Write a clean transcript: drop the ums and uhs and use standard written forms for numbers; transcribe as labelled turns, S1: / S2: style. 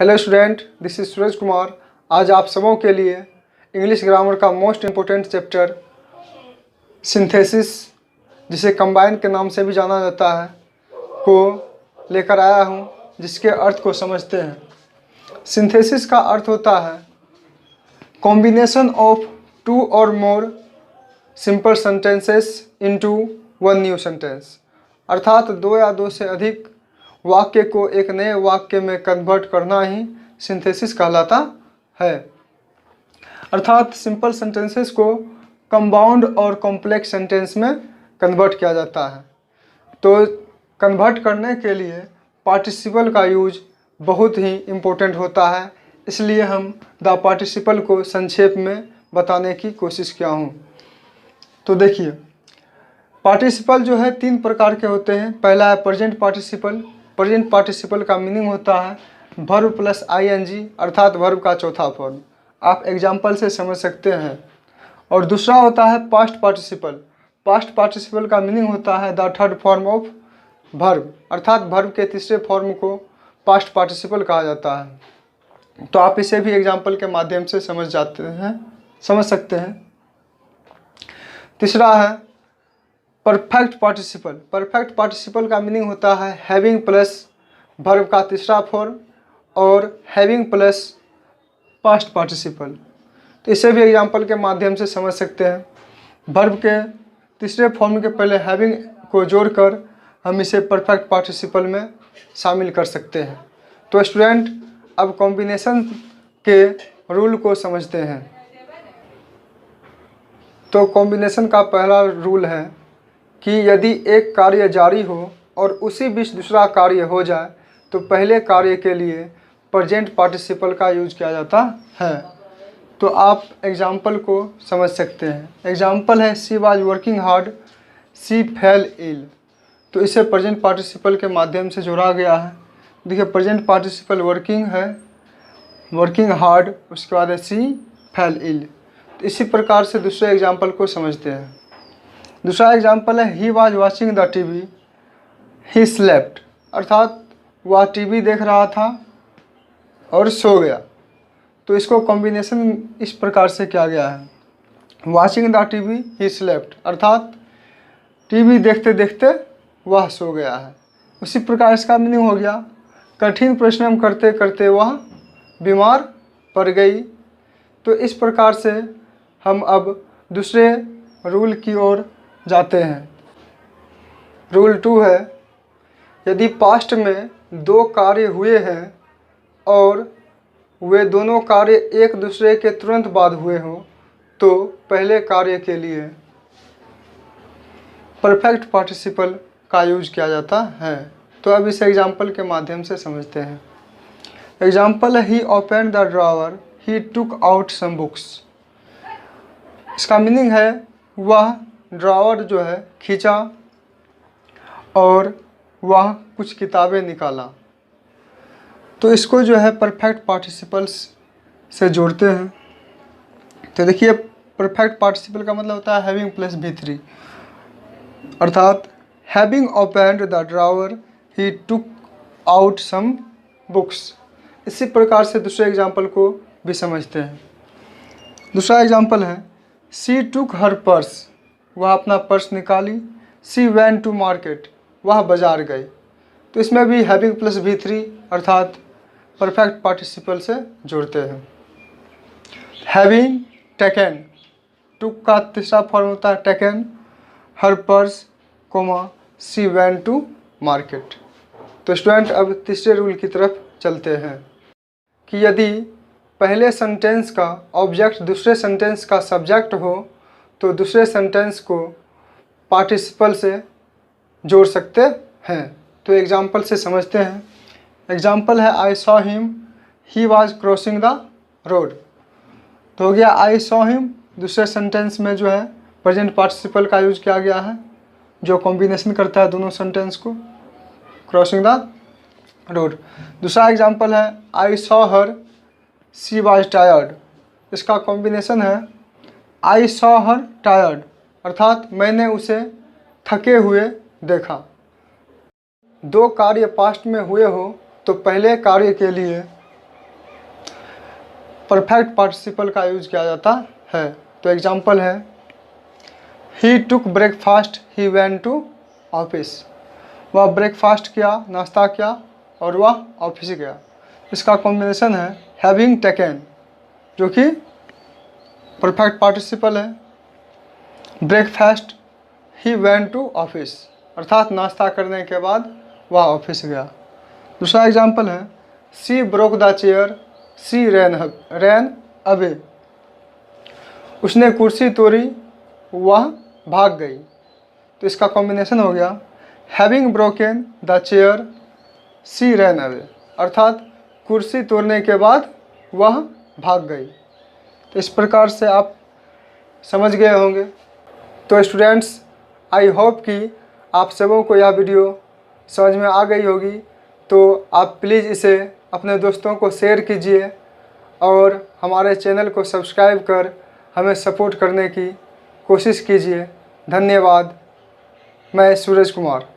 S1: Hello student, this is Suraj Kumar. आज आप सबों के लिए इंग्लिश ग्रामर का मोस्ट इम्पोर्टेंट चैप्टर सिंथेसिस, जिसे कंबाइन के नाम से भी जाना जाता है, को लेकर आया हूँ, जिसके अर्थ को समझते हैं। सिंथेसिस का अर्थ होता है कॉम्बिनेशन ऑफ टू और more simple sentences into one new sentence, अर्थात दो या दो से अधिक वाक्य को एक नए वाक्य में कन्वर्ट करना ही सिंथेसिस कहलाता है। अर्थात सिंपल सेंटेंसेस को कंपाउंड और कॉम्प्लेक्स सेंटेंस में कन्वर्ट किया जाता है। तो कन्वर्ट करने के लिए पार्टिसिपल का यूज बहुत ही इम्पोर्टेंट होता है, इसलिए हम द पार्टिसिपल को संक्षेप में बताने की कोशिश किया हूँ। तो देखिए, पार्टिसिपल जो है तीन प्रकार के होते हैं। पहला है प्रेजेंट पार्टिसिपल। प्रेजेंट पार्टिसिपल का मीनिंग होता है वर्ब प्लस आईएनजी, अर्थात वर्ब का चौथा फॉर्म। आप एग्जाम्पल से समझ सकते हैं। और दूसरा होता है पास्ट पार्टिसिपल। पास्ट पार्टिसिपल का मीनिंग होता है the third form of verb, अर्थात वर्ब के तीसरे फॉर्म को पास्ट पार्टिसिपल कहा जाता है। तो आप इसे भी एग्जाम्पल के माध्यम से समझ सकते हैं। तीसरा है परफेक्ट पार्टिसिपल। परफेक्ट पार्टिसिपल का मीनिंग होता है हैविंग प्लस वर्ब का तीसरा फॉर्म और हैविंग प्लस पास्ट पार्टिसिपल। तो इसे भी एग्जाम्पल के माध्यम से समझ सकते हैं। वर्ब के तीसरे फॉर्म के पहले हैविंग को जोड़कर हम इसे परफेक्ट पार्टिसिपल में शामिल कर सकते हैं। तो स्टूडेंट, अब कॉम्बिनेशन के रूल को समझते हैं। तो कॉम्बिनेशन का पहला रूल है कि यदि एक कार्य जारी हो और उसी बीच दूसरा कार्य हो जाए तो पहले कार्य के लिए प्रेजेंट पार्टिसिपल का यूज किया जाता है। तो आप एग्जाम्पल को समझ सकते हैं। एग्जाम्पल है she was working hard, she fell ill. तो इसे प्रेजेंट पार्टिसिपल के माध्यम से जोड़ा गया है। देखिए, प्रेजेंट पार्टिसिपल वर्किंग है, वर्किंग हार्ड, उसके बाद है शी फेल इल। तो इसी प्रकार से दूसरे एग्जाम्पल को समझते हैं। दूसरा एग्जाम्पल है he was watching the TV, he slept, अर्थात वह टीवी देख रहा था और सो गया। तो इसको कॉम्बिनेशन इस प्रकार से किया गया है watching the TV he slept, अर्थात टीवी देखते देखते वह सो गया है। उसी प्रकार इसका मीनिंग हो गया कठिन परिश्रम करते करते वह बीमार पड़ गई। तो इस प्रकार से हम अब दूसरे रूल की ओर जाते हैं। रूल 2 है, यदि पास्ट में दो कार्य हुए हैं और वे दोनों कार्य एक दूसरे के तुरंत बाद हुए हों तो पहले कार्य के लिए परफेक्ट पार्टिसिपल का यूज किया जाता है। तो अब इस एग्जाम्पल के माध्यम से समझते हैं। एग्जाम्पल है he open the drawer, he took out some books. इसका मीनिंग है वह ड्रॉवर जो है खींचा और वह कुछ किताबें निकाला। तो इसको जो है परफेक्ट पार्टिसिपल्स से जोड़ते हैं। तो देखिए, परफेक्ट पार्टिसिपल का मतलब होता है हैविंग प्लस V3, अर्थात having opened the drawer he took out some books. इसी प्रकार से दूसरे एग्जाम्पल को भी समझते हैं। दूसरा एग्जाम्पल है शी टुक हर पर्स, वह अपना पर्स निकाली। शी वेंट टू मार्केट, वह बाजार गई। तो इसमें भी हैविंग प्लस V3 अर्थात परफेक्ट पार्टिसिपल से जोड़ते हैं। हैविंग टेकन, टुक का तीसरा फॉर्म होता है taken, her purse, she went to market. तो स्टूडेंट, अब तीसरे रूल की तरफ चलते हैं कि यदि पहले सेंटेंस का ऑब्जेक्ट दूसरे सेंटेंस का सब्जेक्ट हो तो दूसरे सेंटेंस को पार्टिसिपल से जोड़ सकते हैं। तो एग्जाम्पल से समझते हैं। एग्जाम्पल है I saw him, he was crossing the road. तो हो गया आई सॉ हिम, दूसरे सेंटेंस में जो है प्रेजेंट पार्टिसिपल का यूज किया गया है जो कॉम्बिनेशन करता है दोनों सेंटेंस को, क्रॉसिंग द रोड। दूसरा एग्जाम्पल है I saw her, she was tired. इसका कॉम्बिनेशन है आई सॉ हर टायर्ड, अर्थात मैंने उसे थके हुए देखा। दो कार्य पास्ट में हुए हो तो पहले कार्य के लिए परफेक्ट पार्टिसिपल का यूज किया जाता है। तो एग्जाम्पल है, he took breakfast he went to office. वह ब्रेकफास्ट किया, नाश्ता किया और वह ऑफिस गया। इसका कॉम्बिनेशन है हैविंग टेकन, जो कि परफेक्ट पार्टिसिपल है। Breakfast he went to office, अर्थात नाश्ता करने के बाद वह ऑफिस गया। दूसरा एग्जाम्पल है, she broke the chair she ran away. उसने कुर्सी तोड़ी, वह भाग गई। तो इसका कॉम्बिनेशन हो गया having broken the chair she ran away, अर्थात कुर्सी तोड़ने के बाद वह भाग गई। तो इस प्रकार से आप समझ गए होंगे। तो स्टूडेंट्स, आई होप कि आप सबों को यह वीडियो समझ में आ गई होगी। तो आप प्लीज़ इसे अपने दोस्तों को शेयर कीजिए और हमारे चैनल को सब्सक्राइब कर हमें सपोर्ट करने की कोशिश कीजिए। धन्यवाद। मैं सूरज कुमार।